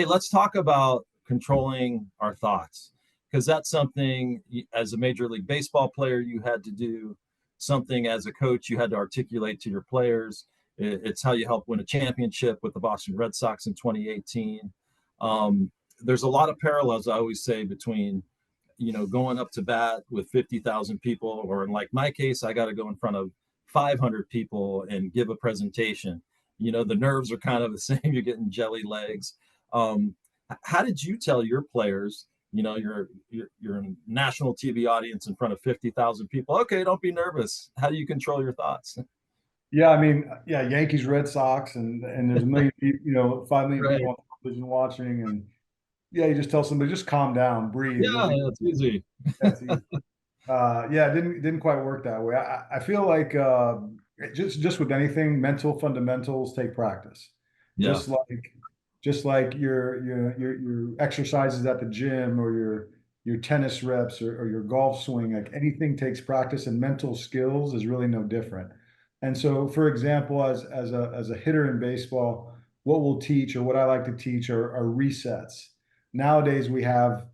Hey, let's talk about controlling our thoughts because that's something as a Major League Baseball player you had to do, something as a coach you had to articulate to your players. It's how you help win a championship with the Boston Red Sox in 2018. Um, there's a lot of parallels I always say between, going up to bat with 50,000 people, or in like my case, I got to go in front of 500 people and give a presentation. The nerves are kind of the same. You're getting jelly legs. um, how did you tell your players, you're a national TV audience in front of 50,000 people? Okay, don't be nervous. How do you control your thoughts? Yeah, I mean, yeah, Yankees, Red Sox, and there's a million, 5 million people Right. on television watching, and yeah, you just tell somebody just calm down, breathe. You'll Yeah, be that's easy. that's easy. Yeah, it didn't quite work that way. I feel like just with anything, mental fundamentals take practice. Yeah. Just like just like your exercises at the gym or your tennis reps or your golf swing, like anything takes practice, and mental skills is really no different. And so, for example, as a hitter in baseball, what we'll teach or what I like to teach are resets. Nowadays, we have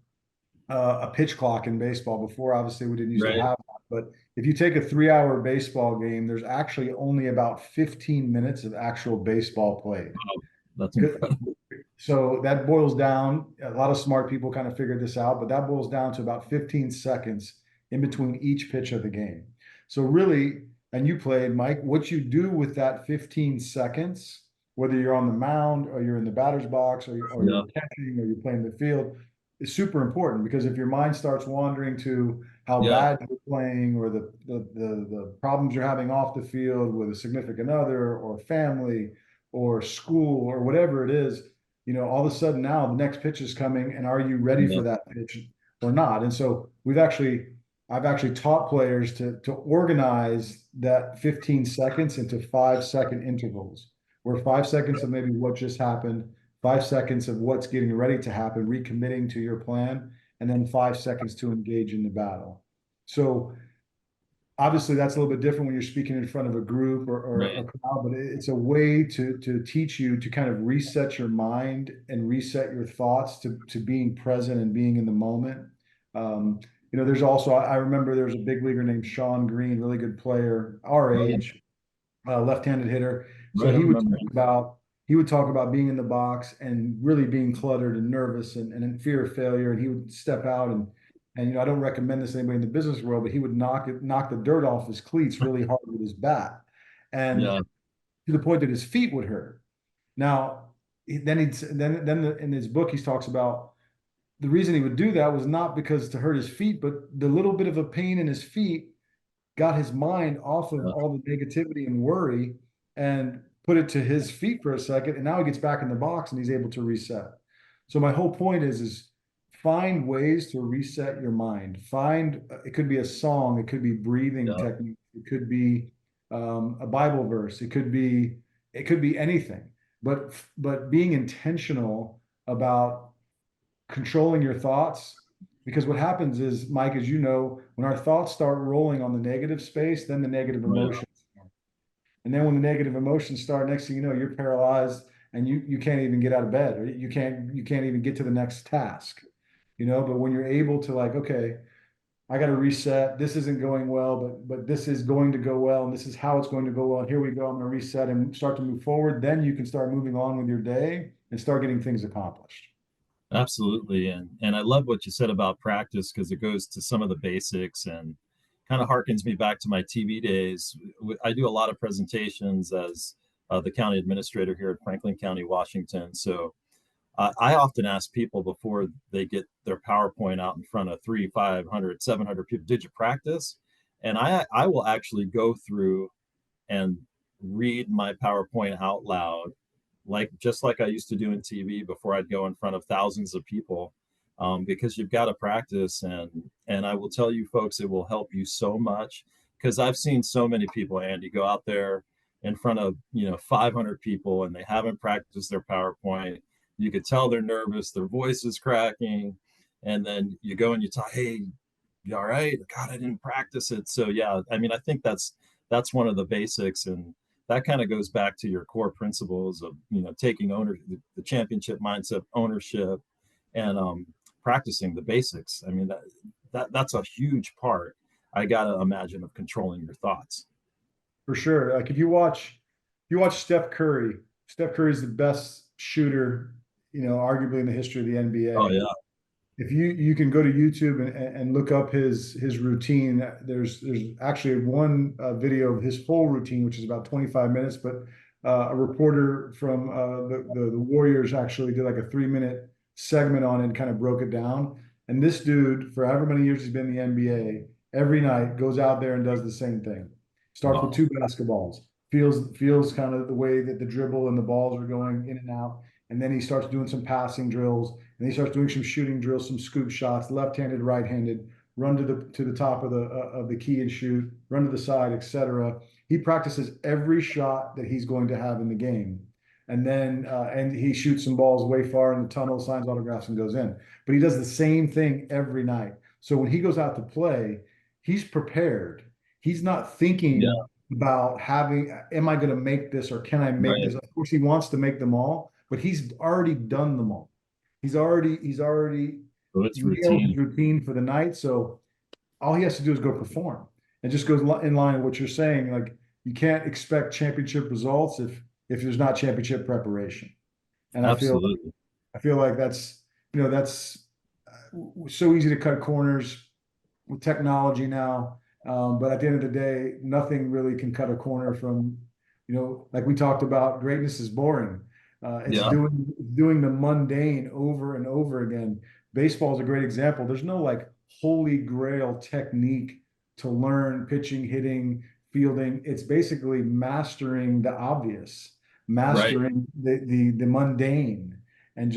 a pitch clock in baseball. Before, obviously, we didn't used to Right. have that. But if you take a 3 hour baseball game, there's actually only about 15 minutes of actual baseball played. Wow, that's incredible. So that boils down, a lot of smart people kind of figured this out, but that boils down to about 15 seconds in between each pitch of the game. So really, and you played, Mike, what you do with that 15 seconds, whether you're on the mound or you're in the batter's box or Yeah. you're catching or you're playing the field, is super important, because if your mind starts wandering to how Yeah. bad you're playing or the problems you're having off the field with a significant other or family or school or whatever it is, all of a sudden now the next pitch is coming, and are you ready Yeah. for that pitch or not? And so I've actually taught players to organize that 15 seconds into 5 second intervals, where 5 seconds of maybe what just happened, 5 seconds of what's getting ready to happen, recommitting to your plan, and then 5 seconds to engage in the battle. So obviously that's a little bit different when you're speaking in front of a group or a Right. crowd, but it's a way to teach you to kind of reset your mind and reset your thoughts to being present and being in the moment. um, there's also, I remember there was a big leaguer named Sean Green, really good player our Oh, yeah. age, left-handed hitter. So Right. I remember. he would talk about being in the box and really being cluttered and nervous and in fear of failure. And he would step out and I don't recommend this to anybody in the business world, but he would knock the dirt off his cleats really hard with his bat, and Yeah. to the point that his feet would hurt. Now, in his book he talks about the reason he would do that was not because to hurt his feet, but the little bit of a pain in his feet got his mind off of Yeah. all the negativity and worry and put it to his feet for a second. And now he gets back in the box and he's able to reset. So my whole point is find ways to reset your mind. It could be a song, it could be breathing Yeah. technique, it could be a Bible verse, it could be anything. But being intentional about controlling your thoughts, because what happens is, Mike, as you know, when our thoughts start rolling on the negative space, then the negative Right. emotions, and then when the negative emotions start, next thing you know, you're paralyzed and you can't even get out of bed, or you can't even get to the next task. But when you're able to, like, okay, I got to reset, this isn't going well, but this is going to go well, and this is how it's going to go well, and here we go, I'm going to reset and start to move forward. Then you can start moving on with your day and start getting things accomplished. Absolutely. And I love what you said about practice because it goes to some of the basics and kind of harkens me back to my TV days. I do a lot of presentations as the county administrator here at Franklin County, Washington. So I often ask people before they get their PowerPoint out in front of 500, 700 people, did you practice? And I will actually go through and read my PowerPoint out loud, like just like I used to do in TV before I'd go in front of thousands of people, because you've got to practice. And I will tell you, folks, it will help you so much because I've seen so many people, Andy, go out there in front of 500 people and they haven't practiced their PowerPoint. You could tell they're nervous, their voice is cracking, and then you go and you talk, hey, you all right? God, I didn't practice it. So yeah, I mean, I think that's one of the basics. And that kind of goes back to your core principles of, taking the championship mindset, ownership, and practicing the basics. I mean, that's a huge part, I gotta imagine, of controlling your thoughts. For sure. Like if you watch Steph Curry, Steph Curry is the best shooter, arguably in the history of the Oh NBA. yeah. If you can go to YouTube and look up his routine, there's actually one video of his full routine, which is about 25 minutes. But a reporter from the Warriors actually did like a 3-minute segment on it and kind of broke it down. And this dude, for however many years he's been in the NBA, every night goes out there and does the same thing. Starts with Wow. 2 basketballs, feels kind of the way that the dribble and the balls are going in and out, and then he starts doing some passing drills, and he starts doing some shooting drills, some scoop shots, left-handed, right-handed, run to the top of the key and shoot, run to the side, etc. He practices every shot that he's going to have in the game, and then and he shoots some balls way far in the tunnel, signs autographs, and goes in. But he does the same thing every night. So when he goes out to play, he's prepared. He's not Yeah. thinking about am I going to make this or can I make Right. this? Of course, he wants to make them all, but he's already done them all. He's already So it's nailed his routine. routine for the night. So all he has to do is go perform. It just goes in line with what you're saying. Like you can't expect championship results if there's not championship preparation. And Absolutely. I feel like that's so easy to cut corners with technology now. But at the end of the day, nothing really can cut a corner from, like we talked about, greatness is boring. It's Yeah. doing the mundane over and over again. Baseball is a great example. There's no like holy grail technique to learn pitching, hitting, fielding. It's basically mastering the obvious, Right. mastering the mundane. And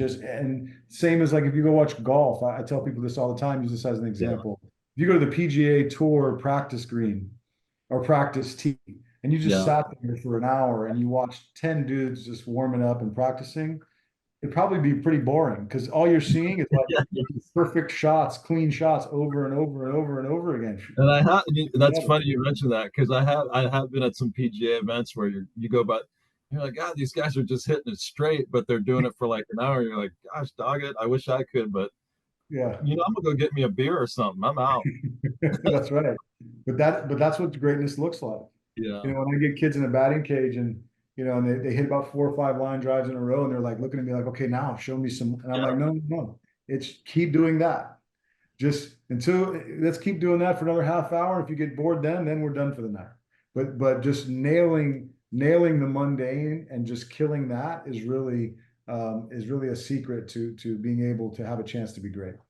same as like if you go watch golf, I tell people this all the time, use this as an Yeah. example. If you go to the PGA Tour practice green or practice tee, and you just Yeah. sat there for an hour and you watched 10 dudes just warming up and practicing, it'd probably be pretty boring because all you're seeing is like Yeah. perfect shots, clean shots over and over and over and over again. And that's funny you mentioned that, because I have been at some PGA events where you go, but you're like, God, these guys are just hitting it straight, but they're doing it for like an hour. You're like, gosh, dog it, I wish I could, but Yeah, I'm gonna go get me a beer or something. I'm out. that's right. But that's what greatness looks like. Yeah. When I get kids in a batting cage and and they hit about 4 or 5 line drives in a row and they're like looking at me like, okay, now show me some. And I'm like, Yeah. no, no, no. It's keep doing that. Just until let's keep doing that for another half hour. If you get bored, then we're done for the night. But just nailing the mundane and just killing that is really a secret to being able to have a chance to be great.